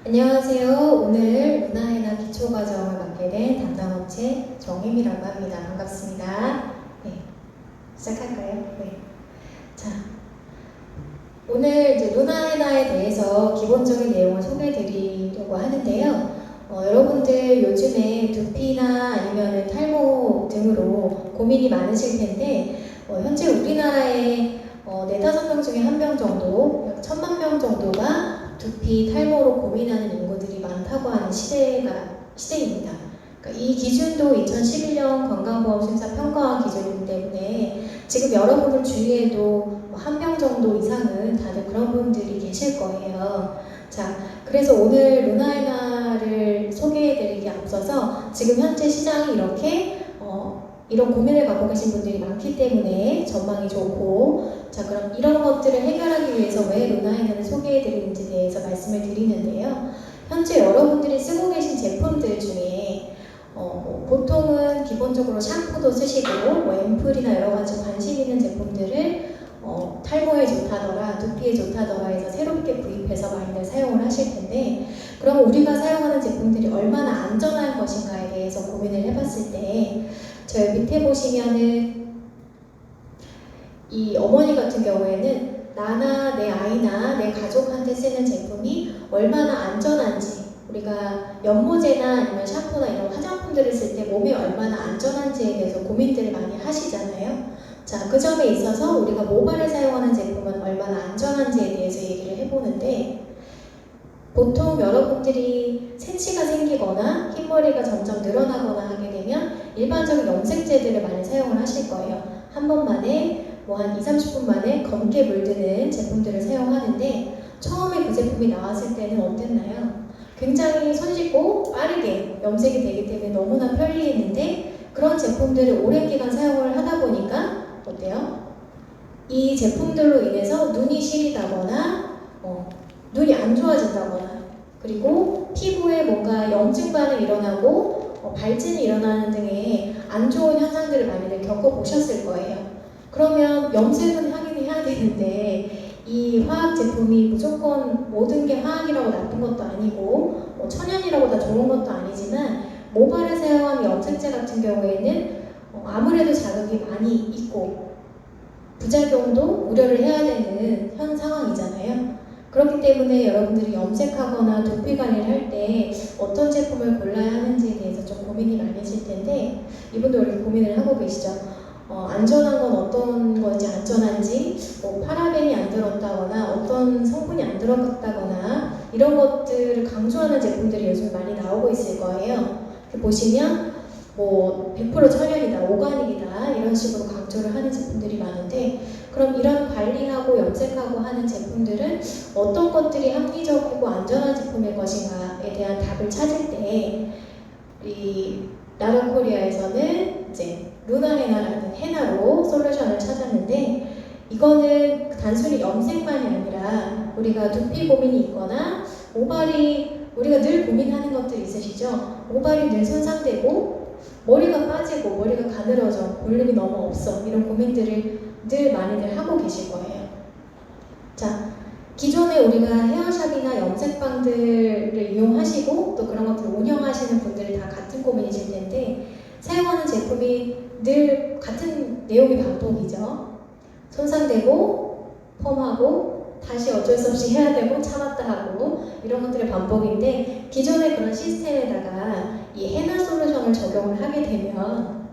안녕하세요. 오늘 루나헤나 기초과정을 맡게 된 담당업체 정혜미라고 합니다. 반갑습니다. 네, 시작할까요? 네. 자, 오늘 이제 루나헤나에 대해서 기본적인 내용을 소개해드리려고 하는데요. 여러분들 요즘에 두피나 아니면 탈모 등으로 고민이 많으실 텐데, 현재 우리나라에 4~5명 중에 1명 정도, 약 1000만 명 정도가 두피, 탈모로 고민하는 인구들이 많다고 하는 시대입니다. 그러니까 이 기준도 2011년 건강보험심사평가원 기준이기 때문에 지금 여러분들 주위에도 1명 정도 이상은 다들 그런 분들이 계실 거예요. 자, 그래서 오늘 루나헤나를 소개해드리기 앞서서 지금 현재 시장이 이런 고민을 갖고 계신 분들이 많기 때문에 전망이 좋고, 자, 그럼 이런 것들을 해결하기 위해서 왜 루나헤나를 소개해드리는지에 대해서 말씀을 드리는데요. 현재 여러분들이 쓰고 계신 제품들 중에 보통은 기본적으로 샴푸도 쓰시고 앰플이나 여러 가지 관심 있는 제품들을 탈모에 좋다더라, 두피에 좋다더라 해서 새롭게 구입해서 많이들 사용을 하실 텐데, 그럼 우리가 사용하는 제품들이 얼마나 안전한 것인가에 대해서 고민을 해봤을 때, 저 밑에 보시면은 이 어머니 같은 경우에는 나나 내 아이나 내 가족한테 쓰는 제품이 얼마나 안전한지, 우리가 연모제나 아니면 샴푸나 이런 화장품들을 쓸 때 몸에 얼마나 안전한지에 대해서 고민들을 많이 하시잖아요. 자, 그 점에 있어서 우리가 모발에 사용하는 제품은 얼마나 안전한지에 대해서 얘기를 해보는데, 보통 여러분들이 새치가 생기거나 흰머리가 점점 늘어나거나 하게 되면 일반적인 염색제들을 많이 사용을 하실 거예요. 한 번만에 한 20~30분 만에 검게 물드는 제품들을 사용하는데, 처음에 그 제품이 나왔을 때는 어땠나요? 굉장히 손쉽고 빠르게 염색이 되기 때문에 너무나 편리했는데, 그런 제품들을 오랜 기간 사용을 하다 보니까 어때요? 이 제품들로 인해서 눈이 시리다거나 눈이 안 좋아진다거나, 그리고 피부에 뭔가 염증 반응이 일어나고 발진이 일어나는 등의 안 좋은 현상들을 많이들 겪어보셨을 거예요. 그러면 염색은 하긴 해야 되는데, 이 화학 제품이 무조건 모든 게 화학이라고 나쁜 것도 아니고 천연이라고 다 좋은 것도 아니지만, 모발에 사용하는 염색제 같은 경우에는 아무래도 자극이 많이 있고 부작용도 우려를 해야 되는 현 상황이잖아요. 그렇기 때문에 여러분들이 염색하거나 두피 관리를 할 때 어떤 제품을 골라야 하는지에 대해서 좀 고민이 많으실 텐데, 이분도 이렇게 고민을 하고 계시죠. 안전한 건 어떤 건지, 안전한지, 파라벤이 안 들었다거나 어떤 성분이 안 들어갔다거나 이런 것들을 강조하는 제품들이 요즘 많이 나오고 있을 거예요. 보시면 100% 천연이다, 오가닉이다 이런 식으로 강조를 하는 제품들이 많은데, 그럼 이런 관리하고 염색하고 하는 제품들은 어떤 것들이 합리적이고 안전한 제품일 것인가에 대한 답을 찾을 때, 이 라라코리아에서는 이제 루나헤나라는 헤나로 솔루션을 찾았는데, 이거는 단순히 염색만이 아니라 우리가 두피 고민이 있거나 모발이, 우리가 늘 고민하는 것들 있으시죠? 모발이 늘 손상되고 머리가 빠지고 머리가 가늘어져 볼륨이 너무 없어, 이런 고민들을 늘 많이들 하고 계실 거예요. 자, 기존에 우리가 헤어샵이나 염색방들을 이용하시고 또 그런 것들을 운영하시는 분들이 다 같은 고민이실 텐데, 사용하는 제품이 늘 같은 내용이 반복이죠. 손상되고 펌하고 다시 어쩔 수 없이 해야 되고 참았다 하고 이런 것들의 반복인데, 기존의 그런 시스템에다가 이 헤나 솔루션을 적용을 하게 되면,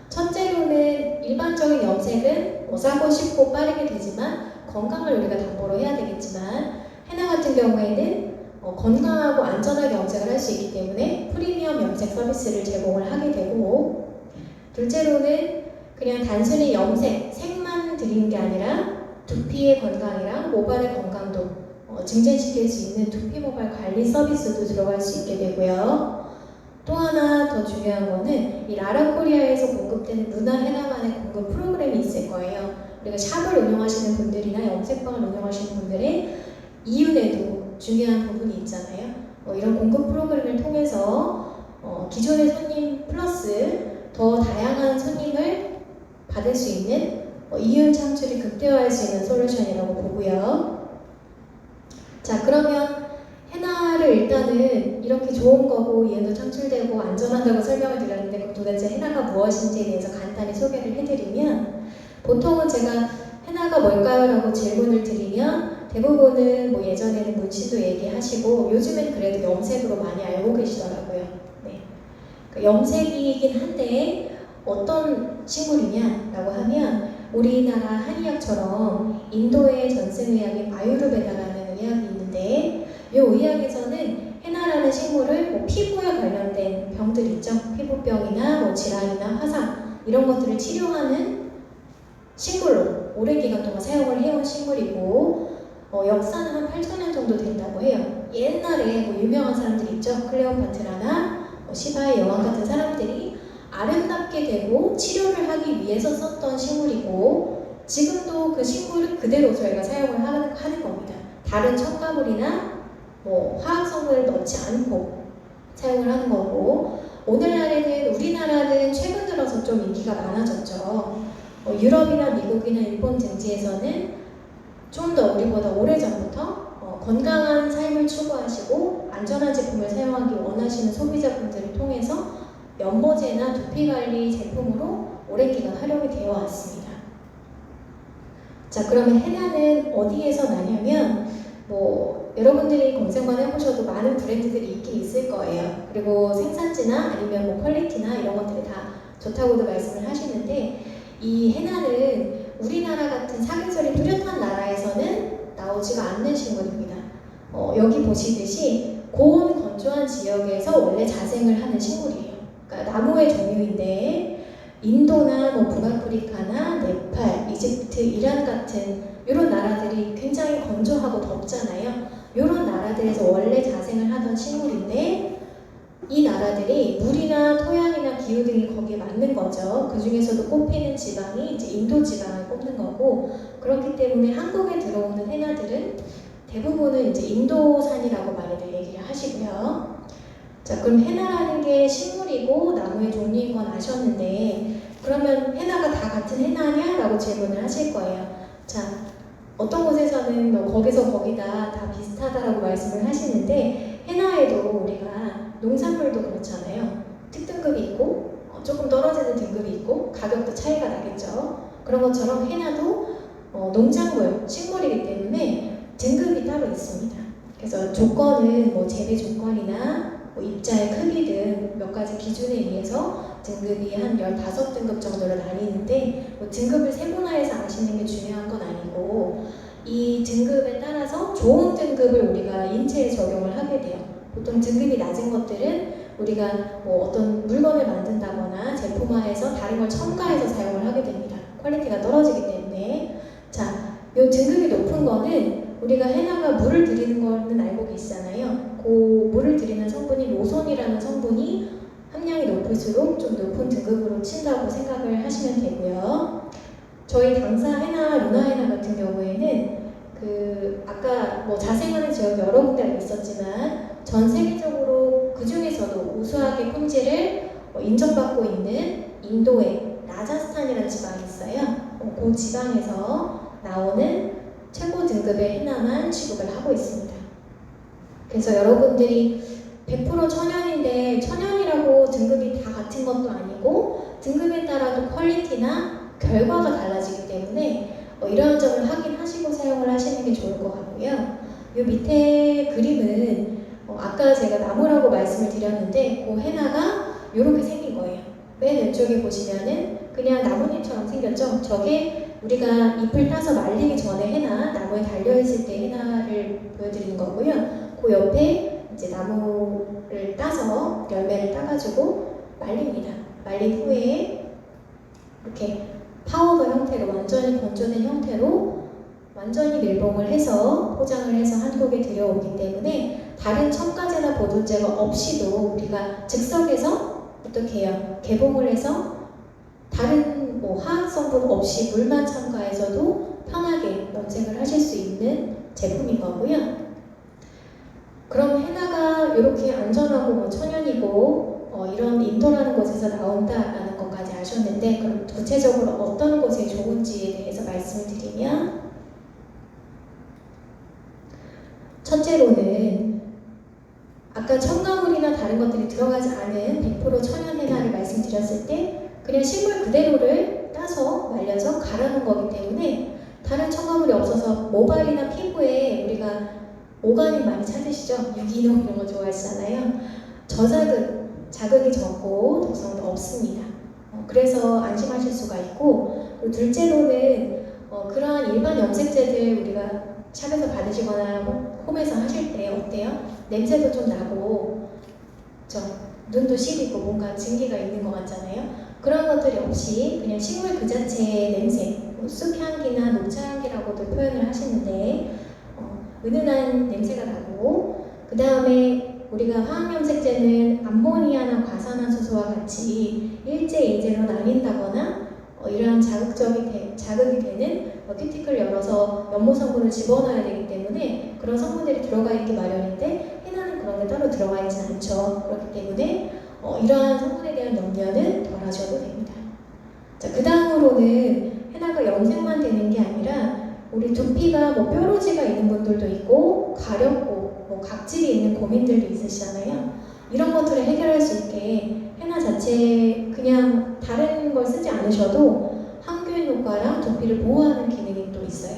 첫째로는 일반적인 염색은 싸고 쉽고 빠르게 되지만 건강을 우리가 담보로 해야 되겠지만, 헤나 같은 경우에는 건강하고 안전하게 염색을 할 수 있기 때문에 프리미엄 염색 서비스를 제공을 하게 되고, 둘째로는 그냥 단순히 염색, 색만 드리는 게 아니라 두피의 건강이랑 모발의 건강도 증진시킬 수 있는 두피 모발 관리 서비스도 들어갈 수 있게 되고요. 또 하나 더 중요한 거는 이 라라코리아에서 공급되는 루나헤나만의 공급 프로그램이 있을 거예요. 우리가 샵을 운영하시는 분들이나 염색방을 운영하시는 분들의 이윤에도 중요한 부분이 있잖아요. 이런 공급 프로그램을 통해서 기존의 손님 플러스 더 다양한 손님을 받을 수 있는 이윤 창출이 극대화할 수 있는 솔루션이라고 보고요. 자, 그러면 헤나를 일단 일단은 이렇게 좋은 거고 이온도 창출되고 안전하다고 설명을 드렸는데 그럼 도대체 해나가 무엇인지에 대해서 간단히 소개를 해드리면 보통은 제가 해나가 뭘까요? 라고 질문을 드리면 대부분은 뭐 예전에는 문신도 얘기하시고 요즘엔 그래도 염색으로 많이 알고 계시더라고요. 네. 그러니까 염색이긴 한데 어떤 식물이냐라고 하면 우리나라 한의학처럼 인도의 전생의학인 아유르베다라는 의학이 있는데 이 의학에서는 해나라는 식물을 뭐 피부에 관련된 병들 있죠. 피부병이나 뭐 질환이나 화상 이런 것들을 치료하는 식물로 오랜 기간 동안 사용을 해온 식물이고 역사는 한 8,000년 정도 된다고 해요. 옛날에 뭐 유명한 사람들 있죠. 클레오파트라나 시바의 여왕 같은 사람들이 아름답게 되고 치료를 하기 위해서 썼던 식물이고 지금도 그 식물을 그대로 저희가 사용을 하는 겁니다. 다른 첨가물이나 뭐 화학성분을 넣지 않고 사용을 하는 거고 오늘날에는 우리나라는 최근 들어서 좀 인기가 많아졌죠. 유럽이나 미국이나 일본 등지에서는 좀 더 우리보다 오래전부터 건강한 삶을 추구하시고 안전한 제품을 사용하기 원하시는 소비자분들을 통해서 연모제나 두피관리 제품으로 오랜 기간 활용이 되어 왔습니다. 자, 그러면 해나는 어디에서 나냐면 뭐 여러분들이 검색만 해보셔도 많은 브랜드들이 있긴 있을 거예요. 그리고 생산지나 아니면 뭐 퀄리티나 이런 것들이 다 좋다고도 말씀을 하시는데 이 해나는 우리나라 같은 사계절이 뚜렷한 나라에서는 나오지가 않는 식물입니다. 여기 보시듯이 고온 건조한 지역에서 원래 자생을 하는 식물이에요. 그러니까 나무의 종류인데 인도나 뭐 북아프리카나 네팔, 이집트, 이란 같은 이런 나라들이 굉장히 건조하고 덥잖아요. 이런 나라들에서 원래 자생을 하던 식물인데 이 나라들이 물이나 토양이나 기후 등이 거기에 맞는 거죠. 그 중에서도 꼽히는 지방이 이제 인도 지방을 꼽는 거고 그렇기 때문에 한국에 들어오는 해나들은 대부분은 이제 인도산이라고 많이들 얘기를 하시고요. 자, 그럼 해나라는 게 식물이고 나무의 종류인 건 아셨는데 그러면 해나가 다 같은 해나냐? 라고 질문을 하실 거예요. 자, 어떤 곳에서는 뭐 거기서 거기다 다 비슷하다라고 말씀을 하시는데 해나에도 우리가 농산물도 그렇잖아요. 특등급이 있고 조금 떨어지는 등급이 있고 가격도 차이가 나겠죠. 그런 것처럼 해나도 농작물, 식물이기 때문에 등급이 따로 있습니다. 그래서 조건은 뭐 재배 조건이나 뭐 입자의 크기 등 몇 가지 기준에 의해서 등급이 한 15등급 정도로 나뉘는데 뭐 등급을 세분화해서 아시는 게 중요한 건 아니고 이 등급에 따라서 좋은 등급을 우리가 인체에 적용을 하게 돼요. 보통 등급이 낮은 것들은 우리가 뭐 어떤 물건을 만든다거나 제품화해서 다른 걸 첨가해서 사용을 하게 됩니다. 퀄리티가 떨어지기 때문에. 자, 이 등급이 높은 거는 우리가 해나가 물을 들이는 거는 알고 계시잖아요. 그 물을 들이는 성분이 로손이라는 성분이 함량이 높을수록 좀 높은 등급으로 친다고 생각을 하시면 되고요. 저희 당사 해나, 루나 해나 같은 경우에는 아까 뭐 자생하는 지역이 여러 군데가 있었지만 전 세계적으로 그 중에서도 우수하게 품질을 인정받고 있는 인도의 라자스탄이라는 지방이 있어요. 그 지방에서 나오는 최고 등급의 해나만 취급을 하고 있습니다. 그래서 여러분들이 100% 천연인데 천연이라고 등급이 다 같은 것도 아니고 등급에 따라도 퀄리티나 결과가 달라지기 때문에 이런 점을 확인하시고 사용을 하시는 게 좋을 것 같고요. 이 밑에 그림은 아까 제가 나무라고 말씀을 드렸는데 그 해나가 이렇게 생긴 거예요. 맨 왼쪽에 보시면은 그냥 나뭇잎처럼 생겼죠. 저게 우리가 잎을 따서 말리기 전에 해나, 나무에 달려있을 때 해나를 보여드리는 거고요. 그 옆에 이제 나무를 따서 열매를 따가지고 말립니다. 말린 후에 이렇게 파우더 형태로 완전히 건조된 형태로 완전히 밀봉을 해서 포장을 해서 한국에 들여오기 때문에 다른 첨가제나 보존제가 없이도 우리가 즉석에서 어떻게 해요? 개봉을 해서 다른 뭐 화학성분 없이 물만 첨가해서도 편하게 염색을 하실 수 있는 제품인 거고요. 그럼 해나가 이렇게 안전하고 뭐 천연이고 이런 인도라는 곳에서 나온다라는 것까지 아셨는데 그럼 구체적으로 어떤 곳에 좋은지에 대해서 말씀을 드리면 첫째로는 아까 첨가물이나 다른 것들이 들어가지 않은 100% 천연 해나를 말씀드렸을 때 그냥 식물 그대로를 따서 말려서 갈아놓은 거기 때문에 다른 첨가물이 없어서 모발이나 피부에 우리가 오가닉 많이 찾으시죠? 유기농 이런 거 좋아하시잖아요. 자극이 적고 독성도 없습니다. 그래서 안심하실 수가 있고, 둘째로는 그러한 일반 염색제들 우리가 샵에서 받으시거나 홈에서 하실 때 어때요? 냄새도 좀 나고 눈도 시리고 뭔가 증기가 있는 것 같잖아요. 그런 것들이 없이 그냥 식물 그 자체의 냄새, 쑥향기나 녹차향기라고도 표현을 하시는데 은은한 냄새가 나고, 그 다음에 우리가 화학염색제는 암모니아나 과산화수소와 같이 일제 인제로 나뉜다거나 이러한 자극이 되는 큐티클 열어서 연모 성분을 집어넣어야 되기 때문에 그런 성분들이 들어가 있기 마련인데 해나는 그런 게 따로 들어가 있지 않죠. 그렇기 때문에 이러한 성분에 대한 염려는 덜 하셔도 됩니다. 자, 그 다음으로는 해나가 염색만 되는 게 아니라 우리 두피가 뾰루지가 있는 분들도 있고 가렵고 각질이 있는 고민들도 있으시잖아요. 이런 것들을 해결할 수 있게 해나 자체에 그냥 다른 걸 쓰지 않으셔도 항균 효과랑 두피를 보호하는 기능이 또 있어요.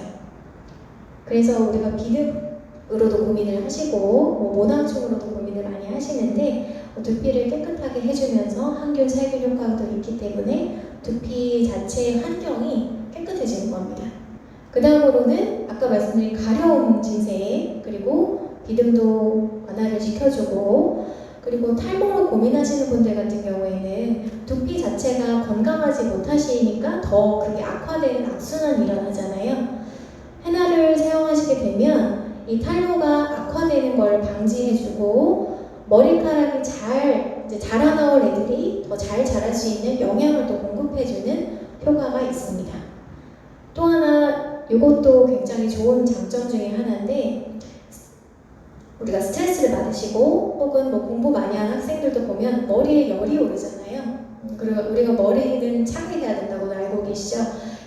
그래서 우리가 비듬으로도 고민을 하시고 모낭충으로도 고민을 많이 하시는데 두피를 깨끗하게 해주면서 항균, 살균 효과도 있기 때문에 두피 자체의 환경이 깨끗해지는 겁니다. 그 다음으로는 아까 말씀드린 가려움 증세, 그리고 비듬도 완화를 시켜주고, 그리고 탈모로 고민하시는 분들 같은 경우에는 두피 자체가 건강하지 못하시니까 더 그게 악화되는 악순환이 일어나잖아요. 해나를 사용하시게 되면 이 탈모가 악화되는 걸 방지해주고 머리카락이 잘 자라나올 애들이 더 잘 자랄 수 있는 영양을 또 공급해주는 효과가 있습니다. 또 하나 이것도 굉장히 좋은 장점 중에 하나인데, 우리가 스트레스를 받으시고 혹은 공부 많이 하는 학생들도 보면 머리에 열이 오르잖아요. 그리고 우리가 머리는 차게 해야 된다고 알고 계시죠?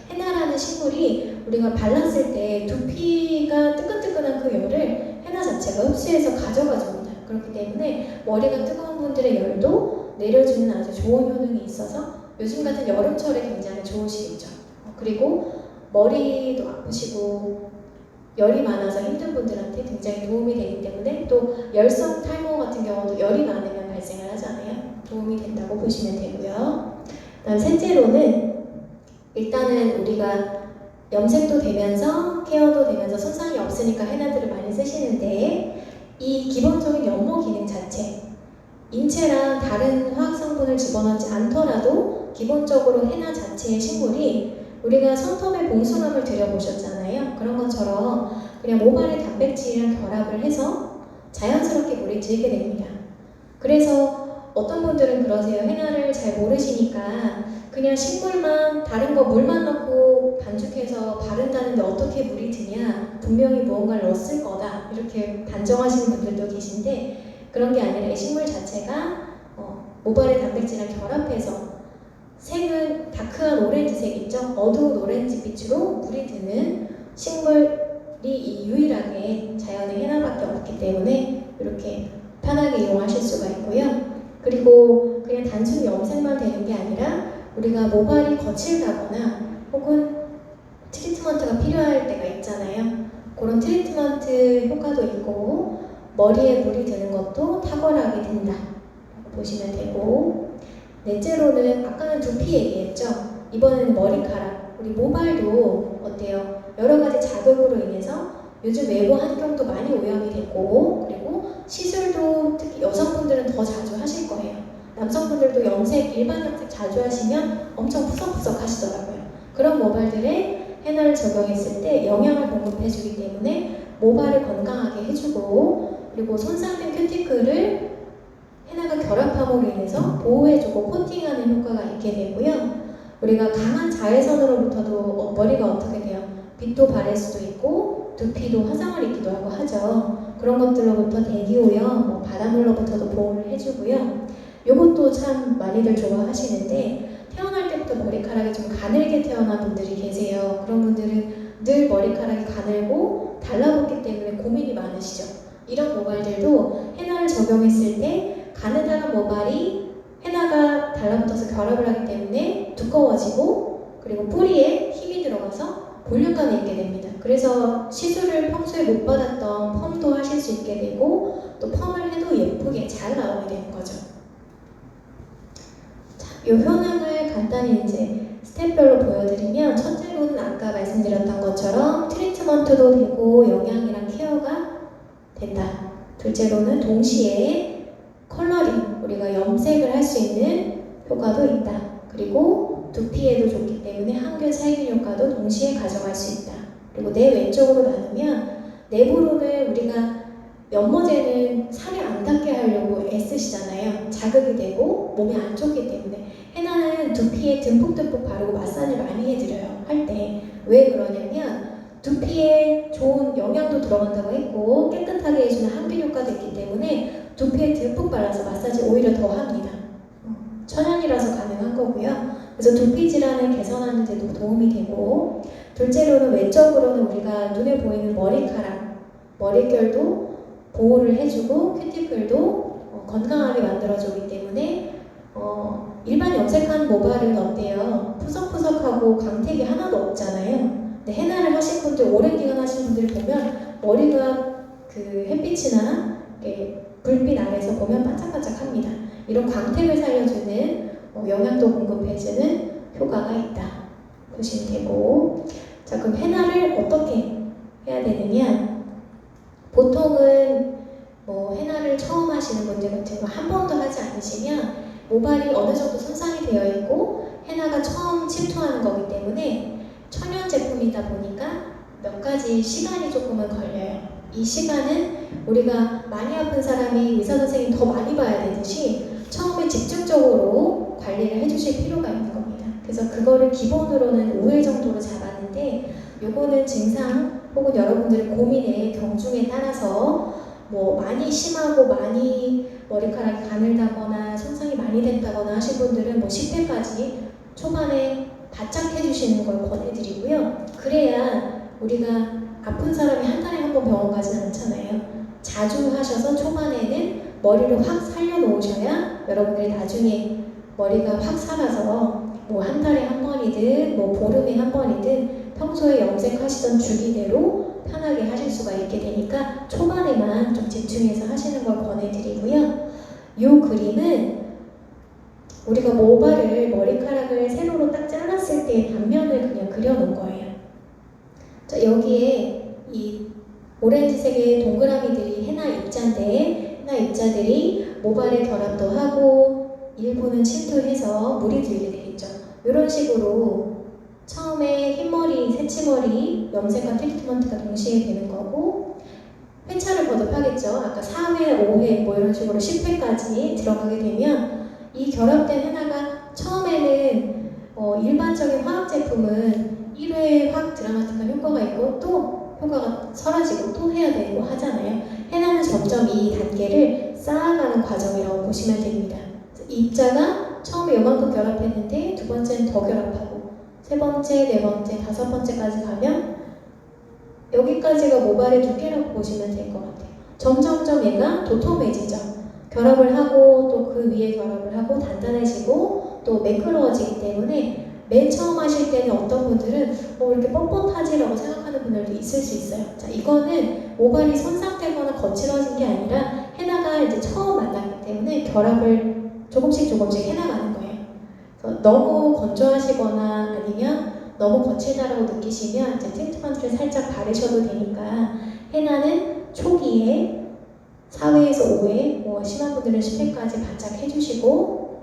해나라는 식물이 우리가 발랐을 때 두피가 뜨끈뜨끈한 그 열을 해나 자체가 흡수해서 가져가 줍니다. 그렇기 때문에 머리가 뜨거운 분들의 열도 내려주는 아주 좋은 효능이 있어서 요즘 같은 여름철에 굉장히 좋으시겠죠. 그리고 머리도 아프시고 열이 많아서 힘든 분들한테 굉장히 도움이 되기 때문에, 또 열성 탈모 같은 경우도 열이 많으면 발생을 하잖아요. 도움이 된다고 보시면 되고요. 다음 셋째로는 일단은 우리가 염색도 되면서 케어도 되면서 손상이 없으니까 해나들을 많이 쓰시는데, 이 기본적인 연모 기능 자체, 인체랑 다른 화학 성분을 집어넣지 않더라도 기본적으로 해나 자체의 식물이 우리가 손톱에 봉숭아물 들여보셨잖아요. 그런 것처럼 그냥 모발의 단백질이랑 결합을 해서 자연스럽게 물이 들게 됩니다. 그래서 어떤 분들은 그러세요. 해나를 잘 모르시니까 그냥 식물만 다른 거 물만 넣고 반죽해서 바른다는데 어떻게 물이 드냐, 분명히 무언가를 넣었을 거다, 이렇게 단정하시는 분들도 계신데, 그런 게 아니라 이 식물 자체가 모발의 단백질이랑 결합해서 색은 다크한 오렌지색 있죠? 어두운 오렌지빛으로 물이 드는 식물이 유일하게 자연의 해나밖에 없기 때문에 이렇게 편하게 이용하실 수가 있고요. 그리고 그냥 단순히 염색만 되는 게 아니라 우리가 모발이 거칠다거나 혹은 트리트먼트가 필요할 때가 있잖아요. 그런 트리트먼트 효과도 있고 머리에 물이 드는 것도 탁월하게 된다 보시면 되고, 넷째로는 아까는 두피 얘기했죠. 이번에는 머리카락, 우리 모발도 어때요? 여러 가지 자극으로 인해서 요즘 외부 환경도 많이 오염이 됐고, 그리고 시술도 특히 여성분들은 더 자주 하실 거예요. 남성분들도 일반 염색 자주 하시면 엄청 푸석푸석 하시더라고요. 그런 모발들에 해나를 적용했을 때 영양을 공급해주기 때문에 모발을 건강하게 해주고, 그리고 손상된 큐티클을 해나가 결합함으로 인해서 보호해주고 코팅하는 효과가 있게 되고요. 우리가 강한 자외선으로부터도 머리가 어떻게 돼요? 빛도 바를 수도 있고 두피도 화상을 입기도 하고 하죠. 그런 것들로부터 대기오염, 바닷물로부터도 보호를 해주고요. 이것도 참 많이들 좋아하시는데, 태어날 때부터 머리카락이 좀 가늘게 태어난 분들이 계세요. 그런 분들은 늘 머리카락이 가늘고 달라붙기 때문에 고민이 많으시죠. 이런 모발들도 해나를 적용했을 때 가느다란 모발이 헤나가 달라붙어서 결합을 하기 때문에 두꺼워지고 그리고 뿌리에 힘이 들어가서 볼륨감이 있게 됩니다. 그래서 시술을 평소에 못 받았던 펌도 하실 수 있게 되고 또 펌을 해도 예쁘게 잘 나오게 되는 거죠. 자, 이 효능을 간단히 이제 스텝별로 보여드리면 첫째로는 아까 말씀드렸던 것처럼 트리트먼트도 되고 영양이랑 케어가 된다. 둘째로는 동시에 컬러링, 우리가 염색을 할 수 있는 효과도 있다. 그리고 두피에도 좋기 때문에 항균 살균 효과도 동시에 가져갈 수 있다. 그리고 내 왼쪽으로 나누면 내부로는 우리가 연모제는 살이 안 닿게 하려고 애쓰시잖아요. 자극이 되고 몸이 안 좋기 때문에. 헤나는 두피에 듬뿍듬뿍 바르고 마사지를 많이 해드려요. 할 때. 왜 그러냐면 두피에 좋은 영양도 들어간다고 했고 깨끗하게 해주는 항균 효과도 있기 때문에 두피에 듬뿍 발라서 마사지 오히려 더 합니다. 천연이라서 가능한 거고요. 그래서 두피 질환을 개선하는 데도 도움이 되고 둘째로는 외적으로는 우리가 눈에 보이는 머리카락, 머릿결도 보호를 해주고 큐티클도 건강하게 만들어주기 때문에 일반 염색한 모발은 어때요? 푸석푸석하고 광택이 하나도 없잖아요. 근데 헤나를 하신 분들, 오랜 기간 하신 분들 보면 머리가 그 햇빛이나 불빛 아래서 보면 반짝반짝합니다. 이런 광택을 살려주는 영양도 공급해주는 효과가 있다 보시면 되고, 자 그럼 헤나를 어떻게 해야 되느냐? 보통은 뭐 헤나를 처음 하시는 분들 같은 거 한 번도 하지 않으시면 모발이 어느 정도 손상이 되어 있고 헤나가 처음 침투하는 거기 때문에 천연 제품이다 보니까 몇 가지 시간이 조금은 걸려요. 이 시간은 우리가 많이 아픈 사람이 의사 선생님 더 많이 봐야 되듯이 처음에 집중적으로 관리를 해주실 필요가 있는 겁니다. 그래서 그거를 기본으로는 5일 정도로 잡았는데 요거는 증상 혹은 여러분들의 고민의 경중에 따라서 뭐 많이 심하고 많이 머리카락이 가늘다거나 손상이 많이 됐다거나 하신 분들은 뭐 10회까지 초반에 바짝 해주시는 걸 권해드리고요. 그래야 우리가 아픈 사람이 한 달에 한 번 병원 가진 않잖아요. 자주 하셔서 초반에는 머리를 확 살려놓으셔야 여러분들이 나중에 머리가 확 살아서 뭐 한 달에 한 번이든 뭐 보름에 한 번이든 평소에 염색하시던 주기대로 편하게 하실 수가 있게 되니까 초반에만 좀 집중해서 하시는 걸 권해드리고요. 이 그림은 우리가 모발을 머리카락을 세로로 딱 잘랐을 때 단면을 그냥 그려놓은 거예요. 자, 여기에 이 오렌지색의 동그라미들이 헤나 입자인데 헤나 입자들이 모발에 결합도 하고 일부는 침투해서 물이 들게 되겠죠. 이런 식으로 처음에 흰머리, 새치머리, 염색과 트리트먼트가 동시에 되는 거고 회차를 거듭하겠죠. 아까 4회, 5회 뭐 이런 식으로 10회까지 들어가게 되면 이 결합된 헤나가 처음에는 일반적인 화학 제품은 1회 확 드라마틱한 효과가 있고 또 효과가 사라지고 또 해야 되고 하잖아요. 헤나는 점점 이 단계를 쌓아가는 과정이라고 보시면 됩니다. 이 입자가 처음에 요만큼 결합했는데 두 번째는 더 결합하고 세 번째, 네 번째, 다섯 번째까지 가면 여기까지가 모발의 두께라고 보시면 될 것 같아요. 점점점 얘가 도톰해지죠. 결합을 하고 또 그 위에 결합을 하고 단단해지고 또 매끄러워지기 때문에 맨 처음 하실 때는 어떤 분들은 이렇게 뻣뻣하지라고 생각하는 분들도 있을 수 있어요. 자, 이거는 모발이 손상되거나 거칠어진 게 아니라 헤나가 이제 처음 만났기 때문에 결합을 조금씩 해나가는 거예요. 그래서 너무 건조하시거나 아니면 너무 거칠다라고 느끼시면 이제 트리트먼트를 살짝 바르셔도 되니까 헤나는 초기에 4회에서 5회, 뭐 심한 분들은 10회까지 바짝 해주시고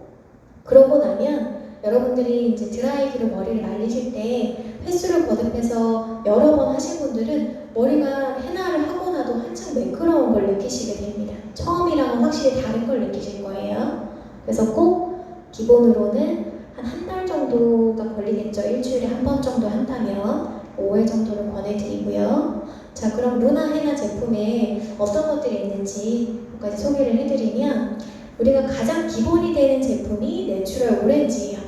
그러고 나면 여러분들이 이제 드라이기로 머리를 말리실 때 횟수를 거듭해서 여러 번 하신 분들은 머리가 헤나를 하고 나도 한층 매끄러운 걸 느끼시게 됩니다. 처음이랑은 확실히 다른 걸 느끼실 거예요. 그래서 꼭 기본으로는 한 달 정도가 걸리겠죠. 일주일에 한 번 정도 한다면 5회 정도를 권해드리고요. 자, 그럼 루나 헤나 제품에 어떤 것들이 있는지 여기까지 소개를 해드리면 우리가 가장 기본이 되는 제품이 내추럴 오렌지예요.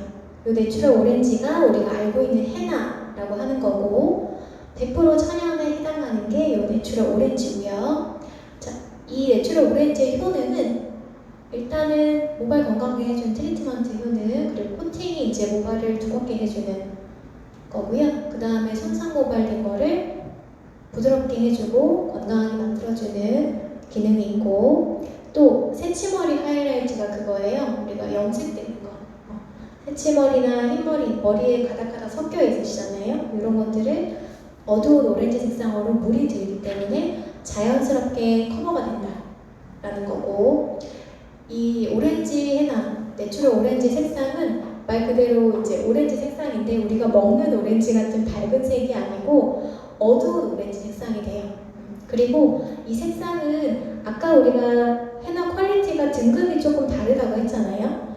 이 내추럴 오렌지가 우리가 알고 있는 헤나라고 하는 거고 100% 천연에 해당하는 게 이 내추럴 오렌지고요. 자, 이 내추럴 오렌지의 효능은 일단은 모발 건강하게 해주는 트리트먼트 효능, 그리고 코팅이 이제 모발을 두껍게 해주는 거고요. 그 다음에 손상 모발된 거를 부드럽게 해주고 건강하게 만들어주는 기능이 있고, 또 새치머리 하이라이트가 그거예요. 우리가 염색되는 거. 새치머리나 흰머리, 머리에 가닥가닥 섞여 있으시잖아요. 이런 것들을 어두운 오렌지 색상으로 물이 들기 때문에 자연스럽게 커버가 된다라는 거고, 이 오렌지 해나 내추럴 오렌지 색상은 말 그대로 이제 오렌지 색상인데 우리가 먹는 오렌지 같은 밝은 색이 아니고 어두운 오렌지 색상이 돼요. 그리고 이 색상은 아까 우리가 해나 퀄리티가 등급이 조금 다르다고 했잖아요.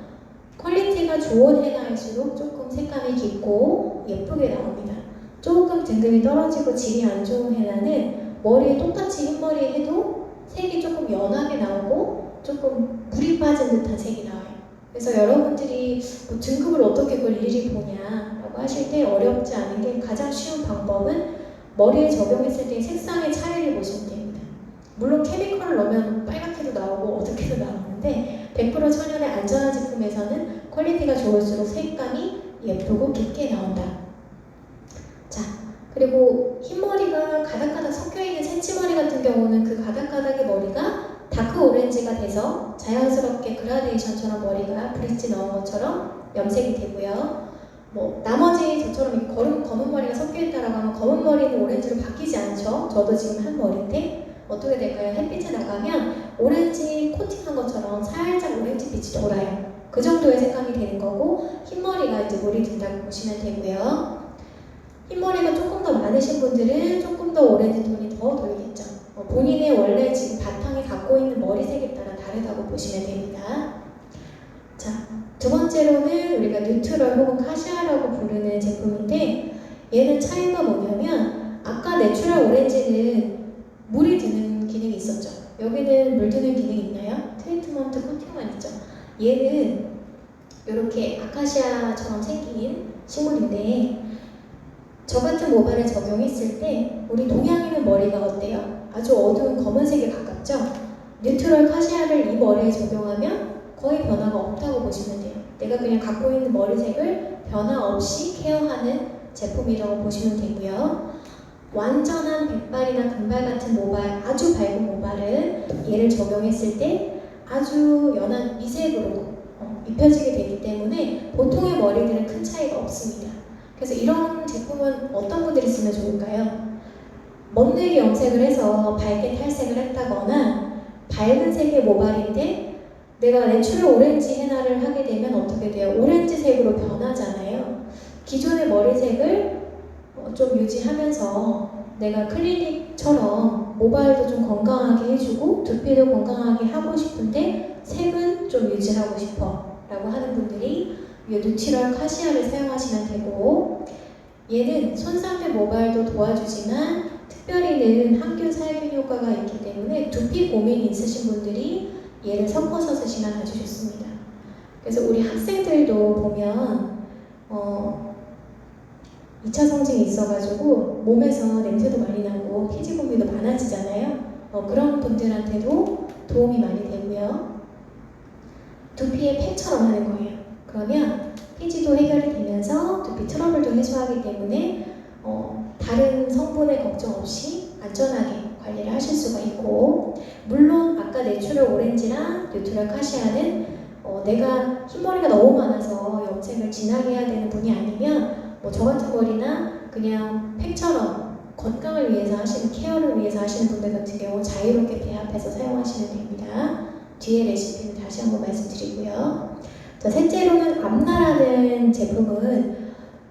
퀄리티가 좋은 해나일수록 조금 색감이 깊고 예쁘게 나옵니다. 조금 등급이 떨어지고 질이 안 좋은 해나는 머리에 똑같이 흰머리 해도 색이 조금 연하게 나오고 조금 물이 빠진 듯한 색이 나와요. 그래서 여러분들이 뭐 등급을 어떻게 그걸 일일이 보냐라고 하실 때 어렵지 않은 게 가장 쉬운 방법은 머리에 적용했을 때 색상의 차이를 보시면 됩니다. 물론 케미컬을 넣으면 빨갛게도 나오고 어둡게도 나오는데 100% 천연의 안전한 제품에서는 퀄리티가 좋을수록 색감이 예쁘고 깊게 나온다. 자, 그리고 흰머리가 가닥가닥 섞여있는 새치머리 같은 경우는 그 가닥가닥의 머리가 다크 오렌지가 돼서 자연스럽게 그라데이션처럼 머리가 브릿지 넣은 것처럼 염색이 되고요. 뭐 나머지 저처럼 검은 머리가 섞여있다라고 하면 검은 머리는 오렌지로 바뀌지 않죠. 저도 지금 한 머리인데 어떻게 될까요? 햇빛에 나가면 오렌지 코팅한 것처럼 살짝 오렌지빛이 돌아요. 그 정도의 색감이 되는 거고, 흰머리가 이제 물이 든다고 보시면 되고요. 흰머리가 조금 더 많으신 분들은 조금 더 오렌지 톤이 더 돌겠죠. 본인의 원래 지금 바탕에 갖고 있는 머리색에 따라 다르다고 보시면 됩니다. 자, 두 번째로는 우리가 뉴트럴 혹은 카시아라고 부르는 제품인데, 얘는 차이가 뭐냐면 아까 내추럴 오렌지는 물이 드는 기능이 있었죠. 여기는 물 드는 기능이 있나요? 트리트먼트 코팅만 있죠. 얘는 이렇게 아카시아처럼 생긴 식물인데, 저 같은 모발을 적용했을 때 우리 동양인의 머리가 어때요? 아주 어두운 검은색에 가깝죠? 뉴트럴 카시아를 이 머리에 적용하면 거의 변화가 없다고 보시면 돼요. 내가 그냥 갖고 있는 머리색을 변화 없이 케어하는 제품이라고 보시면 되고요. 완전한 백발이나 금발 같은 모발, 아주 밝은 모발은 얘를 적용했을 때 아주 연한 미색으로 입혀지게 되기 때문에 보통의 머리들은 큰 차이가 없습니다. 그래서 이런 제품은 어떤 분들이 쓰면 좋을까요? 멋내게 염색을 해서 밝게 탈색을 했다거나 밝은 색의 모발인데 내가 내추럴 오렌지 헤나를 하게 되면 어떻게 돼요? 오렌지색으로 변하잖아요. 기존의 머리색을 좀 유지하면서 내가 클리닉처럼 모발도 좀 건강하게 해주고 두피도 건강하게 하고 싶은데 색은 좀 유지하고 싶어 라고 하는 분들이 이 뉴트럴 카시아를 사용하시면 되고, 얘는 손상된 모발도 도와주지만 특별히는 항균 살균 효과가 있기 때문에 두피 고민이 있으신 분들이 얘를 섞어서 쓰시면 아주 좋습니다. 그래서 우리 학생들도 보면 2차 성징이 있어가지고 몸에서 냄새도 많이 나고 피지 분비도 많아지잖아요. 그런 분들한테도 도움이 많이 되고요. 두피에 팩처럼 하는 거예요. 그러면 피지도 해결이 되면서 두피 트러블도 해소하기 때문에 다른 성분의 걱정 없이 안전하게 관리를 하실 수가 있고, 물론 아까 내추럴 오렌지랑 뉴트럴 카시아는 내가 흰머리가 너무 많아서 염색을 진하게 해야 되는 분이 아니면 저 같은 머리나 그냥 팩처럼 건강을 위해서 하시는, 케어를 위해서 하시는 분들 같은 경우 자유롭게 배합해서 사용하시면 됩니다. 뒤에 레시피는 다시 한번 말씀드리고요. 자, 셋째로는 암나라는 제품은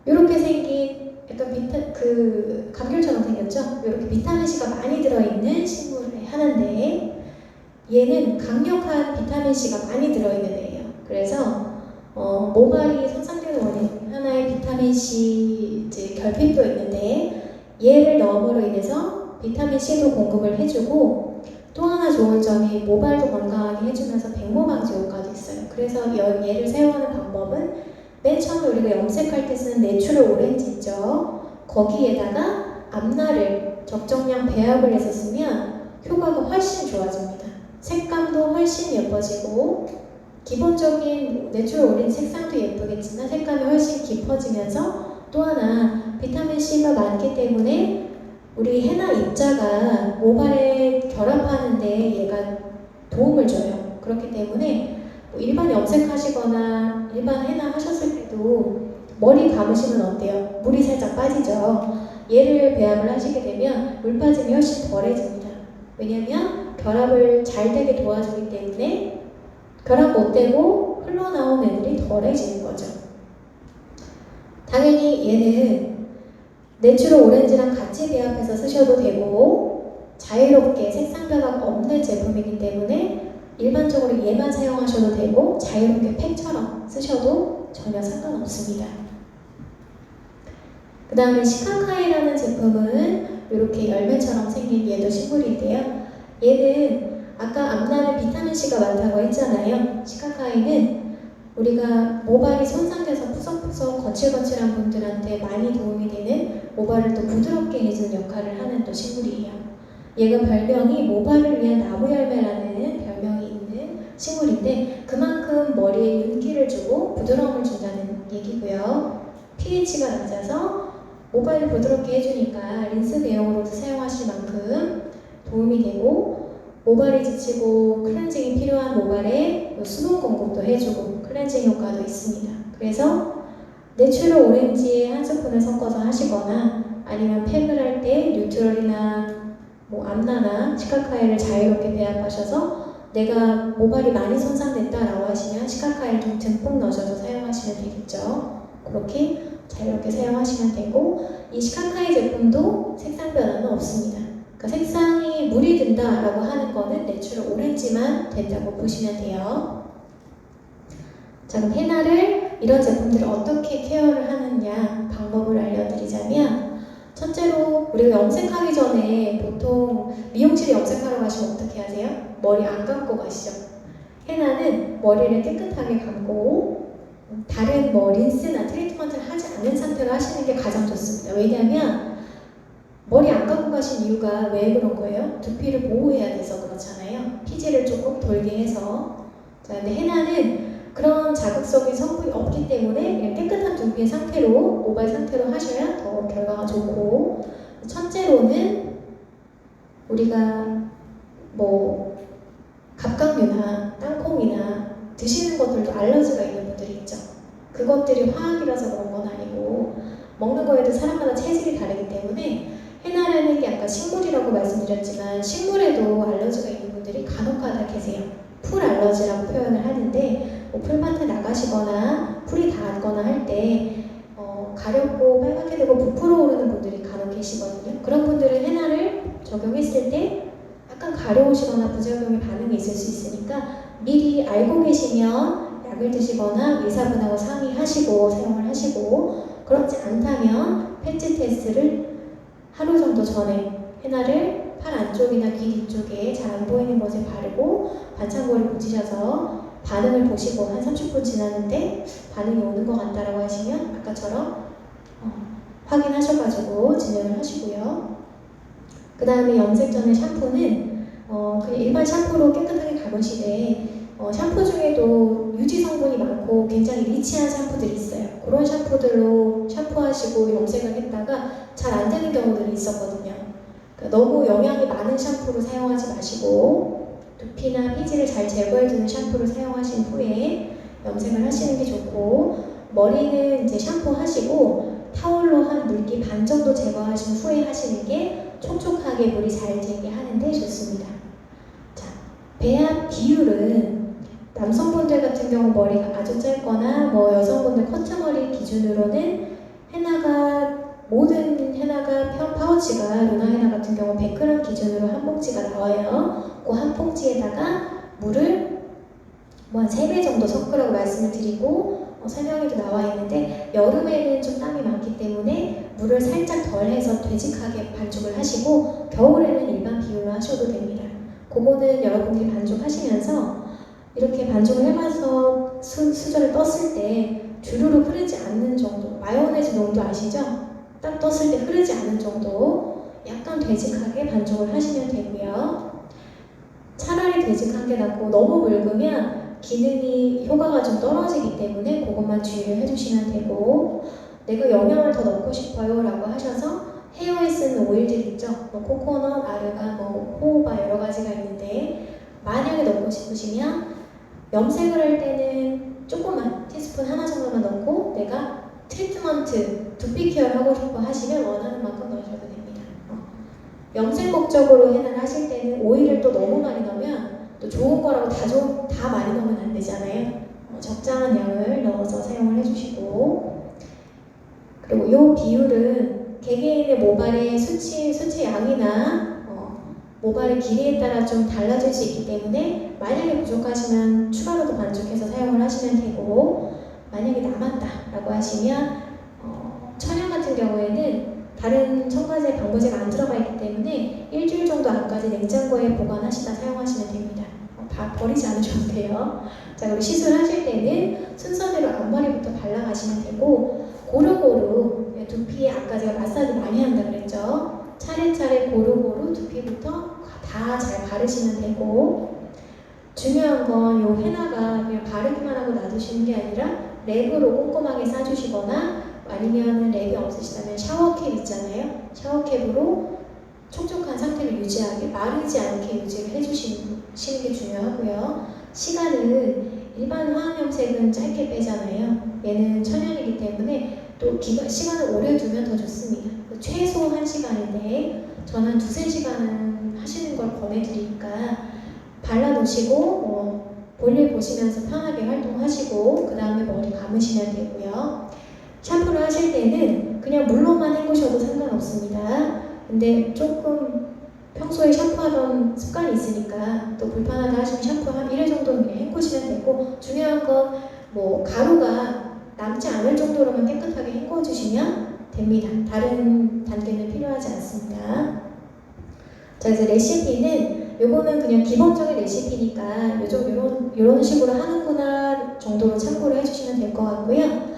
이렇게 생긴 약간 감귤처럼 생겼죠? 이렇게 비타민C가 많이 들어있는 식물의 하나인데, 얘는 강력한 비타민C가 많이 들어있는 애예요. 그래서 모발이 손상되는 원인 하나의 비타민C 이제 결핍도 있는데, 얘를 넣음으로 인해서 비타민C도 공급을 해주고, 또 하나 좋은 점이 모발도 건강하게 해주면서 백모 방지 효과도 있어요. 그래서 얘를 사용하는 방법은 맨 처음에 우리가 염색할 때 쓰는 내추럴 오렌지 있죠? 거기에다가 암나를 적정량 배합을 해서 쓰면 효과가 훨씬 좋아집니다. 색감도 훨씬 예뻐지고 기본적인 내추럴 오렌지 색상도 예쁘겠지만 색감이 훨씬 깊어지면서 또 하나 비타민C가 많기 때문에 우리 헤나 입자가 모발에 결합하는데 얘가 도움을 줘요. 그렇기 때문에 뭐 일반 염색하시거나 일반 헤나 하셨을 때도 머리 감으시면 어때요? 물이 살짝 빠지죠. 얘를 배합을 하시게 되면 물 빠짐이 훨씬 덜해집니다. 왜냐면 결합을 잘 되게 도와주기 때문에 결합 못되고 흘러나온 애들이 덜해지는 거죠. 당연히 얘는 내추럴 오렌지랑 같이 배합해서 쓰셔도 되고 자유롭게 색상 변화가 없는 제품이기 때문에 일반적으로 얘만 사용하셔도 되고 자유롭게 팩처럼 쓰셔도 전혀 상관없습니다. 그 다음에 시카카이라는 제품은 이렇게 열매처럼 생긴 얘도 식물인데요. 얘는 아까 암나는 비타민C가 많다고 했잖아요. 시카카이는 우리가 모발이 손상돼서 푸석푸석 거칠거칠한 분들한테 많이 도움이 되는 모발을 또 부드럽게 해주는 역할을 하는 또 식물이에요. 얘가 별명이 모발을 위한 나무열매라는 별명이 있는 식물인데 그만큼 머리에 윤기를 주고 부드러움을 준다는 얘기고요. pH가 낮아서 모발을 부드럽게 해주니까 린스 대용으로도 사용하실 만큼 도움이 되고 모발이 지치고 클렌징이 필요한 모발에 수분 공급도 해주고 클렌징 효과도 있습니다. 그래서 내추럴 오렌지에 한 스푼을 섞어서 하시거나 아니면 팩을 할 때 뉴트럴이나 뭐 암나나 시카카이를 자유롭게 배합하셔서 내가 모발이 많이 손상됐다라고 하시면 시카카이를 좀 듬뿍 넣어줘서 사용하시면 되겠죠. 그렇게 자유롭게 사용하시면 되고 이 시카카이 제품도 색상 변화는 없습니다. 그러니까 색상이 물이 든다라고 하는 거는 내추럴 오렌지만 된다고 보시면 돼요. 자, 그럼 헤나를 이런 제품들을 어떻게 케어를 하느냐 방법을 알려드리자면 첫째로 우리가 염색하기 전에 보통 미용실에 염색하러 가시면 어떻게 하세요? 머리 안 감고 가시죠? 헤나는 머리를 깨끗하게 감고 다른 뭐 린스나 트리트먼트를 하지 않은 상태로 하시는 게 가장 좋습니다. 왜냐하면 머리 안 감고 가신 이유가 왜 그런 거예요? 두피를 보호해야 돼서 그렇잖아요. 피지를 조금 돌게 해서. 자, 근데 헤나는 그런 자극적인 성분이 없기 때문에 깨끗한 두피의 상태로, 모발 상태로 하셔야 더 결과가 좋고 첫째로는 우리가 뭐 갑각류나 땅콩이나 드시는 것들도 알러지가 있는 분들이 있죠. 그것들이 화학이라서 그런 건 아니고 먹는 거에도 사람마다 체질이 다르기 때문에 헤나라는 게 아까 식물이라고 말씀드렸지만 식물에도 알러지가 있는 분들이 간혹가다 계세요. 풀 알러지라고 표현을 하는데 뭐 풀밭에 나가시거나 풀이 닿았거나 할 때 가렵고 빨갛게 되고 부풀어 오르는 분들이 간혹 계시거든요. 그런 분들은 헤나를 적용했을 때 약간 가려우시거나 부작용의 반응이 있을 수 있으니까 미리 알고 계시면 약을 드시거나 의사분하고 상의하시고 사용을 하시고 그렇지 않다면 패치 테스트를 하루 정도 전에 헤나를 팔 안쪽이나 귀 뒤쪽에 잘 안 보이는 곳에 바르고 반창고를 붙이셔서 반응을 보시고 한 30분 지났는데 반응이 오는 것 같다라고 하시면 아까처럼 확인하셔가지고 진행을 하시고요. 그 다음에 염색 전에 샴푸는 그냥 일반 샴푸로 깨끗하게 감으시되 샴푸 중에도 유지 성분이 많고 굉장히 리치한 샴푸들이 있어요. 그런 샴푸들로 샴푸하시고 염색을 했다가 잘 안 되는 경우들이 있었거든요. 그러니까 너무 영양이 많은 샴푸를 사용하지 마시고 두피나 피지를 잘 제거해주는 샴푸를 사용하신 후에 염색을 하시는 게 좋고 머리는 이제 샴푸하시고 타올로 한 물기 반 정도 제거하신 후에 하시는 게 촉촉하게 물이 잘 되게 하는데 좋습니다. 자, 배합 비율은 남성분들 같은 경우 머리가 아주 짧거나 뭐 여성분들 커트머리 기준으로는 헤나가 모든 헤나가 파우치가 루나 헤나 같은 경우 100g 기준으로 한 봉지가 나와요. 그 한 봉지에다가 물을 뭐 한 3배 정도 섞으라고 말씀을 드리고 설명에도 나와 있는데 여름에는 좀 땀이 많기 때문에 물을 살짝 덜 해서 되직하게 반죽을 하시고 겨울에는 일반 비율로 하셔도 됩니다. 그거는 여러분들이 반죽하시면서 이렇게 반죽을 해봐서 수저를 떴을 때 주르륵 흐르지 않는 정도 마요네즈 농도 아시죠? 딱 떴을 때 흐르지 않는 정도 약간 되직하게 반죽을 하시면 되고요. 차라리 되직한 게 낫고 너무 묽으면 기능이 효과가 좀 떨어지기 때문에 그것만 주의를 해주시면 되고 내가 영양을 더 넣고 싶어요 라고 하셔서 헤어에 쓰는 오일들 있죠. 뭐 코코넛, 아르간, 뭐 호호바 여러 가지가 있는데 만약에 넣고 싶으시면 염색을 할 때는 조금만 티스푼 하나 정도만 넣고 내가 트리트먼트, 두피 케어를 하고 싶어 하시면 원하는 만큼 넣으셔도 됩니다. 염색 목적으로 hen나를 하실 때는 오일을 또 너무 많이 넣으면 또 좋은 거라고 다 많이 넣으면 안 되잖아요. 적당한 양을 넣어서 사용을 해주시고 그리고 이 비율은 개개인의 모발의 수치 양이나 모발의 길이에 따라 좀 달라질 수 있기 때문에 만약에 부족하시면 추가로도 반죽해서 사용을 하시면 되고 만약에 남았다 라고 하시면 천연 같은 경우에는 다른 첨가제, 방부제가 안 들어가 있기 때문에 일주일 정도 안까지 냉장고에 보관하시다 사용하시면 됩니다. 다 버리지 않으셔도 돼요. 자, 그리고 시술하실 때는 순서대로 앞머리부터 발라가시면 되고 고루고루 두피에 아까 제가 마사지 많이 한다 그랬죠. 차례차례 고루고루 두피부터 다 잘 바르시면 되고 중요한 건 이 hen나가 그냥 바르기만 하고 놔두시는 게 아니라 랩으로 꼼꼼하게 싸주시거나 아니면 랩이 없으시다면 샤워캡 있잖아요. 샤워캡으로 촉촉한 상태를 유지하게 마르지 않게 유지를 해주시는 게 중요하고요. 시간은 일반 화학염색은 짧게 빼잖아요. 얘는 천연이기 때문에 또 시간을 오래 두면 더 좋습니다. 최소 1시간인데 저는 한 2~3시간은 하시는 걸 권해드리니까 발라놓으시고 볼일 보시면서 편하게 활동하시고 그 다음에 머리 감으시면 되고요. 샴푸를 하실 때는 그냥 물로만 헹구셔도 상관없습니다. 근데 조금 평소에 샴푸하던 습관이 있으니까 또 불편하다 하시면 샴푸 한 1회 정도는 그냥 헹구시면 되고 중요한 건 뭐 가루가 남지 않을 정도로만 깨끗하게 헹궈주시면 됩니다. 다른 단계는 필요하지 않습니다. 자, 이제 레시피는 요거는 그냥 기본적인 레시피니까 요즘 이런 식으로 하는구나 정도로 참고를 해주시면 될 것 같고요.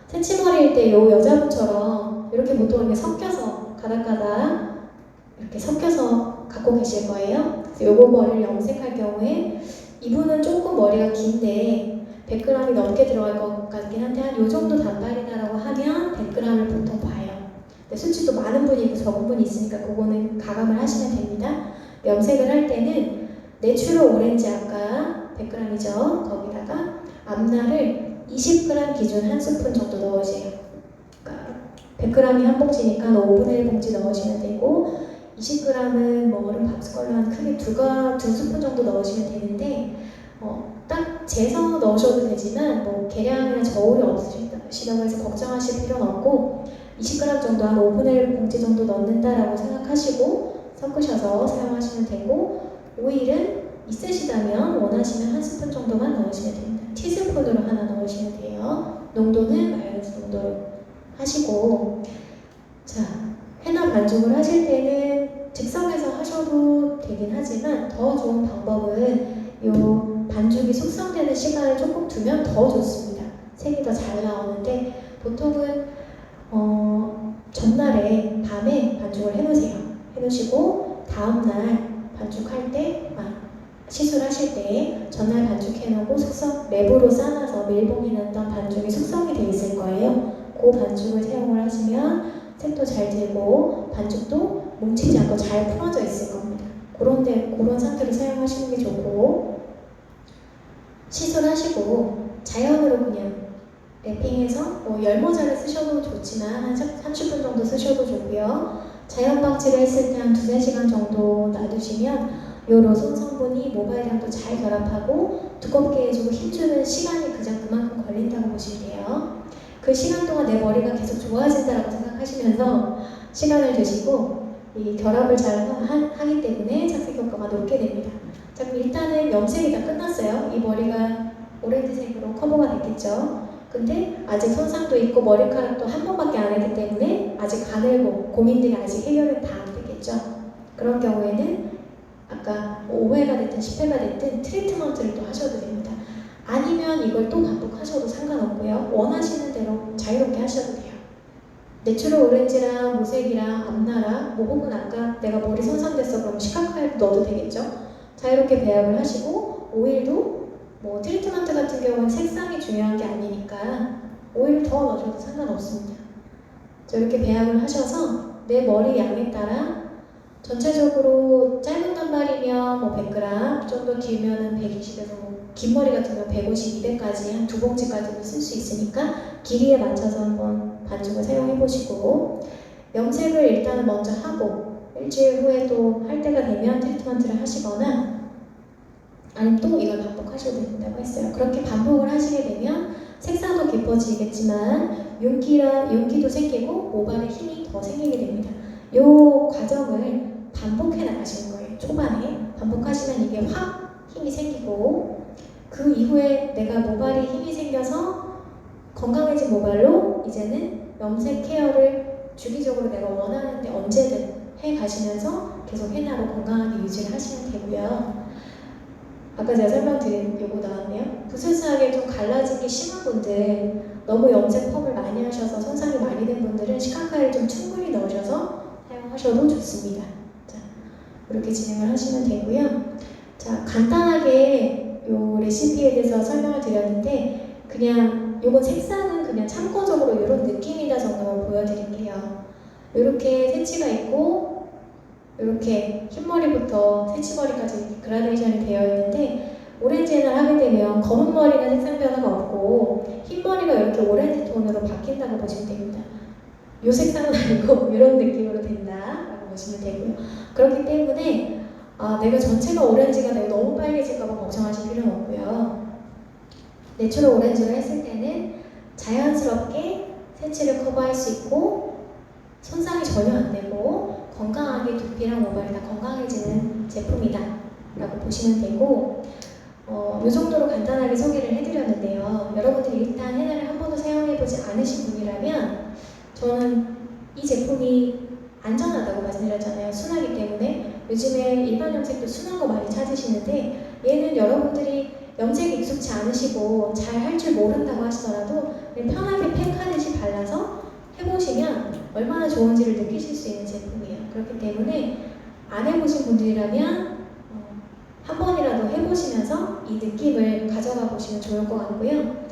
새치머리일 때 요 여자분처럼 이렇게 보통 이렇게 섞여서 가닥가닥 이렇게 섞여서 갖고 계실 거예요. 그래서 요거 머리를 염색할 경우에 이분은 조금 머리가 긴데 100g이 넘게 들어갈 것 같긴 한데 한 요 정도 단발이다라고 하면 100g을 보통 봐요. 근데 수치도 많은 분이 있고 적은 분이 있으니까 그거는 가감을 하시면 됩니다. 염색을 할 때는 내추럴 오렌지 아까 100g이죠. 거기다가 앞날을 20g 기준 한 스푼 정도 넣으세요. 그러니까 100g이 한 봉지니까 5분의 1 봉지 넣으시면 되고 20g은 뭐 얼음 밥숟갈로 한 크게 두 스푼 정도 넣으시면 되는데 딱 재서 넣으셔도 되지만 뭐 계량이나 저울이 없으시다고 해서 걱정하실 필요는 없고 20g 정도 한 5분의 1 봉지 정도 넣는다라고 생각하시고 섞으셔서 사용하시면 되고 오일은 있으시다면 원하시면 한 스푼 정도만 넣으시면 됩니다. 티스푼으로 하나 넣으시면 돼요. 농도는 마이너스 농도로 하시고 자, hen나 반죽을 하실 때는 즉석에서 하셔도 되긴 하지만 더 좋은 방법은 요 반죽이 숙성되는 시간을 조금 두면 더 좋습니다. 색이 더 잘 나오는데 보통은 전날에 밤에 반죽을 해놓으세요. 해놓으시고 다음날 반죽할 때 시술하실 때 전날 반죽해놓고 숙성 랩으로 싸놔서 밀봉해 놨던 반죽이 숙성이 되어 있을 거예요. 그 반죽을 사용을 하시면 색도 잘 되고 반죽도 뭉치지 않고 잘 풀어져 있을 겁니다. 그런 상태로 사용하시는 게 좋고 시술하시고 자연으로 그냥 랩핑해서 열모자를 쓰셔도 좋지만 한 30분 정도 쓰셔도 좋고요. 자연 박치를 했을 때 한 2~3시간 정도 놔두시면 이 로션 성분이 모발이랑도 잘 결합하고 두껍게 해주고 힘주는 시간이 그만큼 걸린다고 보시면 돼요. 그 시간 동안 내 머리가 계속 좋아진다고 생각하시면서 시간을 두시고 이 결합을 잘 하기 때문에 착색 효과가 높게 됩니다. 자, 그럼 일단은 염색이 다 끝났어요. 이 머리가 오렌지색으로 커버가 됐겠죠. 근데 아직 손상도 있고 머리카락도 한 번밖에 안 했기 때문에 아직 가늘고 고민들이 아직 해결은 다 안 되겠죠. 그런 경우에는 아까 5회가 됐든 10회가 됐든 트리트먼트를 또 하셔도 됩니다. 아니면 이걸 또 반복하셔도 상관없고요. 원하시는 대로 자유롭게 하셔도 돼요. 내추럴 오렌지랑 모색이랑 앞나라 뭐 혹은 아까 내가 머리 손상됐어 그럼 시카카이도 넣어도 되겠죠. 자유롭게 배합을 하시고 오일도 뭐 트리트먼트 같은 경우는 색상이 중요한 게 아니니까 오일을 더 넣어줘도 상관없습니다. 자, 이렇게 배합을 하셔서 내 머리 양에 따라 전체적으로 짧은 단발이면 뭐 100g, 좀 더 길면은 120에서 긴 머리 같은 경우 150, 200까지 한 두 봉지까지도 쓸 수 있으니까 길이에 맞춰서 한번 반죽을 사용해 보시고 염색을 일단은 먼저 하고 일주일 후에 또 할 때가 되면 트리트먼트를 하시거나 아니면 또 이걸 반복하셔도 된다고 했어요. 그렇게 반복을 하시게 되면 색상도 깊어지겠지만 윤기도 생기고 모발에 힘이 더 생기게 됩니다. 이 과정을 반복해 나가시는 거예요. 초반에 반복하시면 이게 확 힘이 생기고 그 이후에 내가 모발이 힘이 생겨서 건강해진 모발로 이제는 염색 케어를 주기적으로 내가 원하는데 언제든 해 가시면서 계속 해나고 건강하게 유지를 하시면 되고요. 아까 제가 설명드린 요거 나왔네요. 부스스하게 좀 갈라진 게 심한 분들, 너무 염색 펌을 많이 하셔서 손상이 많이 된 분들은 시카카를 좀 충분히 넣으셔서 사용하셔도 좋습니다. 자, 이렇게 진행을 하시면 되고요. 자, 간단하게 요 레시피에 대해서 설명을 드렸는데 그냥 요건 색상은 그냥 참고적으로 이런 느낌이다 정도만 보여드릴게요. 이렇게 새치가 있고 이렇게 흰머리부터 새치머리까지 그라데이션이 되어 있는데 오렌지 hen나를 하게 되면 검은 머리는 색상 변화가 없고 흰머리가 이렇게 오렌지 톤으로 바뀐다고 보시면 됩니다. 요 색상은 아니고 이런 느낌으로 된다라고 보시면 되고요. 그렇기 때문에 내가 전체가 오렌지가 되고 너무 빨개질까 봐 걱정하실 필요는 없고요. 내추럴 오렌지로 했을 때는 자연스럽게 새치를 커버할 수 있고 손상이 전혀 안 되고 건강하게 두피랑 모발이 다 건강해지는 제품이다 라고 보시면 되고 이 정도로 간단하게 소개를 해드렸는데요. 여러분들이 일단 헤나를 한 번도 사용해보지 않으신 분이라면 저는 이 제품이 안전하다고 말씀드렸잖아요. 순하기 때문에 요즘에 일반 염색도 순한 거 많이 찾으시는데 얘는 여러분들이 염색이 익숙치 않으시고 잘 할 줄 모른다고 하시더라도 그냥 편하게 팩하듯이 발라서 해보시면 얼마나 좋은지를 느끼실 수 있는 제품이에요. 그렇기 때문에 안 해보신 분들이라면 한 번이라도 해보시면서 이 느낌을 가져가 보시면 좋을 것 같고요.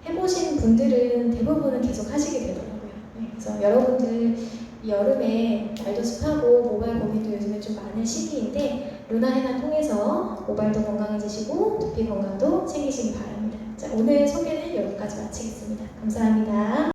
해보신 분들은 대부분은 계속 하시게 되더라고요. 네, 그래서 여러분들 이 여름에 날도 습하고 모발 고민도 요즘에 좀 많은 시기인데 루나 헤나 통해서 모발도 건강해지시고 두피 건강도 챙기시기 바랍니다. 자, 오늘 소개는 여기까지 마치겠습니다. 감사합니다.